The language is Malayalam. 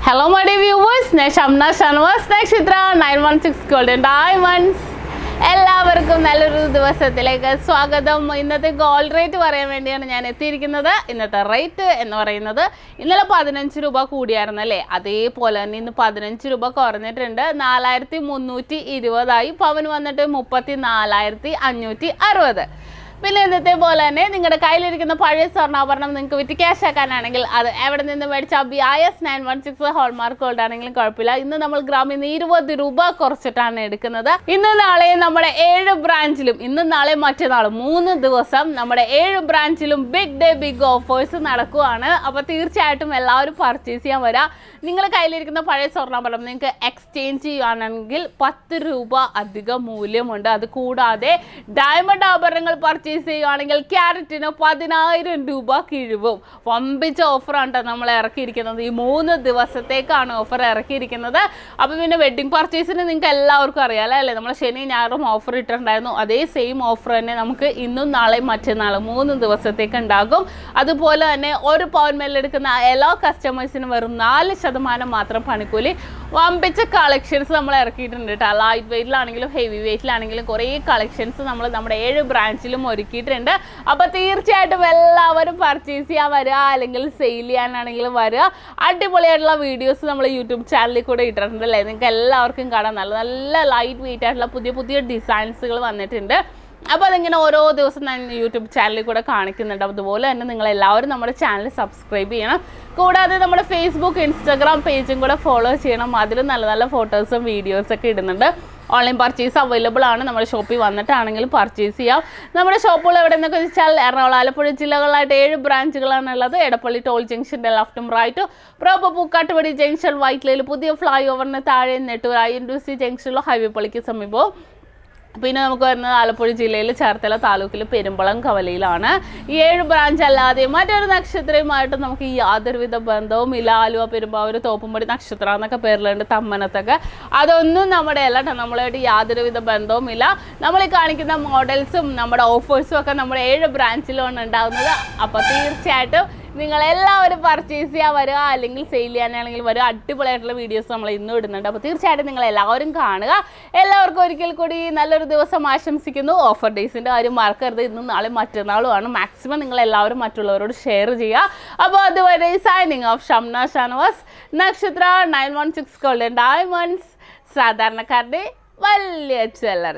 Hello my dear viewers, SHAMNA Nakshathra 916 Golden Diamonds. എല്ലാവർക്കും നല്ലൊരു ദിവസത്തിലേക്ക് സ്വാഗതം. ഇന്നത്തെ ഗോൾഡ് റേറ്റ് പറയാൻ വേണ്ടിയാണ് ഞാൻ എത്തിയിരിക്കുന്നത്. ഇന്നത്തെ റേറ്റ് എന്ന് പറയുന്നത് ഇന്നലെ 15 രൂപ കൂടിയായിരുന്നു അല്ലേ, അതേപോലെ തന്നെ ഇന്ന് 15 രൂപ കുറഞ്ഞിട്ടുണ്ട്. 4320 പവന് വന്നിട്ട് 34,560. പിന്നെ ഇന്നത്തെ പോലെ തന്നെ നിങ്ങളുടെ കയ്യിലിരിക്കുന്ന പഴയ സ്വർണ്ണാഭരണം നിങ്ങൾക്ക് വിറ്റ് ക്യാഷ് ആക്കാനാണെങ്കിൽ അത് എവിടെ നിന്ന് മേടിച്ചാൽ PICS 916 ഹോൾമാർക്ക് ഗോൾഡ് ആണെങ്കിലും കുഴപ്പമില്ല. ഇന്ന് നമ്മൾ ഗ്രാമിൽ നിന്ന് 20 രൂപ കുറച്ചിട്ടാണ് എടുക്കുന്നത്. ഇന്ന് നാളെ നമ്മുടെ 7 ബ്രാഞ്ചിലും, ഇന്ന് നാളെ മറ്റന്നാളും 3 ദിവസം നമ്മുടെ 7 ബ്രാഞ്ചിലും ബിഗ് ഓഫേഴ്സ് നടക്കുവാണ്. അപ്പോൾ തീർച്ചയായിട്ടും എല്ലാവരും പർച്ചേസ് ചെയ്യാൻ വരാം. നിങ്ങളുടെ കയ്യിലിരിക്കുന്ന പഴയ സ്വർണ്ണാഭരണം നിങ്ങൾക്ക് എക്സ്ചേഞ്ച് ചെയ്യുകയാണെങ്കിൽ 10 രൂപ അധികം മൂല്യമുണ്ട്. അത് കൂടാതെ ഡയമണ്ട് ആഭരണങ്ങൾ പർച്ചേസ് ചെയ്യുകയാണെങ്കിൽ ക്യാരറ്റിന് 10,000 രൂപ കിഴിവും. വമ്പിച്ച ഓഫറാണ് നമ്മൾ ഇറക്കിയിരിക്കുന്നത്. ഈ 3 ദിവസത്തേക്കാണ് ഓഫർ ഇറക്കിയിരിക്കുന്നത്. അപ്പോൾ പിന്നെ വെഡ്ഡിങ് പർച്ചേസിന് നിങ്ങൾക്ക് എല്ലാവർക്കും അറിയാമല്ലോ അല്ലേ, നമ്മൾ ശനി ഞായറും ഓഫർ ഇട്ടിട്ടുണ്ടായിരുന്നു. അതേ സെയിം ഓഫർ തന്നെ നമുക്ക് ഇന്നും നാളെയും മറ്റന്നാളും 3 ദിവസത്തേക്ക് ഉണ്ടാകും. അതുപോലെ തന്നെ 1 പവൻ മേലെടുക്കുന്ന എല്ലാ കസ്റ്റമേഴ്സിനും വെറും 4% മാത്രം പണിക്കൂലി. വമ്പിച്ച കളക്ഷൻസ് നമ്മൾ ഇറക്കിയിട്ടുണ്ട് കേട്ടോ. ലൈറ്റ് വെയിറ്റിലാണെങ്കിലും ഹെവി വെയിറ്റിലാണെങ്കിലും കുറേ കളക്ഷൻസ് നമ്മൾ നമ്മുടെ 7 ബ്രാഞ്ചിലും ഒരുക്കിയിട്ടുണ്ട്. അപ്പോൾ തീർച്ചയായിട്ടും എല്ലാവരും പർച്ചേസ് ചെയ്യാൻ വരിക, അല്ലെങ്കിൽ സെയിൽ ചെയ്യാനാണെങ്കിലും വരിക. അടിപൊളിയായിട്ടുള്ള വീഡിയോസ് നമ്മൾ യൂട്യൂബ് ചാനലിൽ കൂടെ ഇട്ടിട്ടുണ്ട് അല്ലേ, നിങ്ങൾക്ക് എല്ലാവർക്കും കാണാൻ നല്ല നല്ല ലൈറ്റ് വെയിറ്റ് ആയിട്ടുള്ള പുതിയ ഡിസൈൻസുകൾ വന്നിട്ടുണ്ട്. അപ്പോൾ അതിങ്ങനെ ഓരോ ദിവസം ഞാൻ യൂട്യൂബ് ചാനലിൽ കൂടെ കാണിക്കുന്നുണ്ട്. അതുപോലെ തന്നെ നിങ്ങളെല്ലാവരും നമ്മുടെ ചാനൽ സബ്സ്ക്രൈബ് ചെയ്യണം. കൂടാതെ നമ്മുടെ ഫേസ്ബുക്ക് ഇൻസ്റ്റാഗ്രാം പേജും കൂടെ ഫോളോ ചെയ്യണം. അതിലും നല്ല നല്ല ഫോട്ടോസും വീഡിയോസൊക്കെ ഇടുന്നുണ്ട്. ഓൺലൈൻ പർച്ചേസ് അവൈലബിൾ ആണ്. നമ്മുടെ ഷോപ്പിൽ വന്നിട്ടാണെങ്കിലും പർച്ചേസ് ചെയ്യാം. നമ്മുടെ ഷോപ്പുകൾ എവിടെ നിന്നൊക്കെ വെച്ചാൽ എറണാകുളം, ആലപ്പുഴ ജില്ലകളിലായിട്ട് 7 ബ്രാഞ്ചുകളാണ് ഉള്ളത്. എടപ്പള്ളി ടോൾ ജംഗ്ഷൻ്റെ ലെഫ്റ്റും റൈറ്റും, പ്രോപ്പർ പൂക്കാട്ടുപടി ജംഗ്ഷൻ, വൈറ്റ്ലയിൽ പുതിയ ഫ്ലൈ ഓവറിന് താഴെ, നെട്ടൂർ INTC ജംഗ്ഷനിലോ ഹൈവേ പള്ളിക്ക് സമീപവും. പിന്നെ നമുക്ക് വരുന്നത് ആലപ്പുഴ ജില്ലയിൽ ചേർത്തല താലൂക്കിൽ പെരുമ്പളം കവലയിലാണ്. ഈ 7 ബ്രാഞ്ച് അല്ലാതെ മറ്റൊരു നക്ഷത്രയുമായിട്ട് നമുക്ക് യാതൊരുവിധ ബന്ധവും ഇല്ല. ആലുവ, പെരുമ്പാവൂർ, തോപ്പുംപടി നക്ഷത്ര എന്നൊക്കെ പേരിലുണ്ട്, തമ്മനത്തൊക്കെ. അതൊന്നും നമ്മുടെ അല്ല കേട്ടോ, നമ്മളായിട്ട് യാതൊരുവിധ ബന്ധവും ഇല്ല. നമ്മൾ ഈ കാണിക്കുന്ന മോഡൽസും നമ്മുടെ ഓഫേഴ്സും ഒക്കെ നമ്മുടെ 7 ബ്രാഞ്ചിലാണ് ഉണ്ടാകുന്നത്. അപ്പോൾ തീർച്ചയായിട്ടും നിങ്ങളെല്ലാവരും പർച്ചേസ് ചെയ്യാൻ വരിക, അല്ലെങ്കിൽ സെയിൽ ചെയ്യാനാണെങ്കിൽ വരിക. അടിപൊളിയായിട്ടുള്ള വീഡിയോസ് നമ്മൾ ഇന്നും ഇടുന്നുണ്ട്. അപ്പോൾ തീർച്ചയായിട്ടും നിങ്ങളെല്ലാവരും കാണുക. എല്ലാവർക്കും ഒരിക്കൽ കൂടി നല്ലൊരു ദിവസം ആശംസിക്കുന്നു. ഓഫർ ഡേയ്സിൻ്റെ കാര്യം മറക്കരുത്. ഇന്നും നാളെ മറ്റന്നാളുമാണ്. മാക്സിമം നിങ്ങളെല്ലാവരും മറ്റുള്ളവരോട് ഷെയർ ചെയ്യുക. അപ്പോൾ അതുവരെ സൈനിങ് ഓഫ് ഷംന ഷാനവാസ്, നക്ഷത്ര 916 ഗോൾഡൻ ഡയമണ്ട്സ്, സാധാരണക്കാരുടെ വലിയ ജ്വല്ലറി.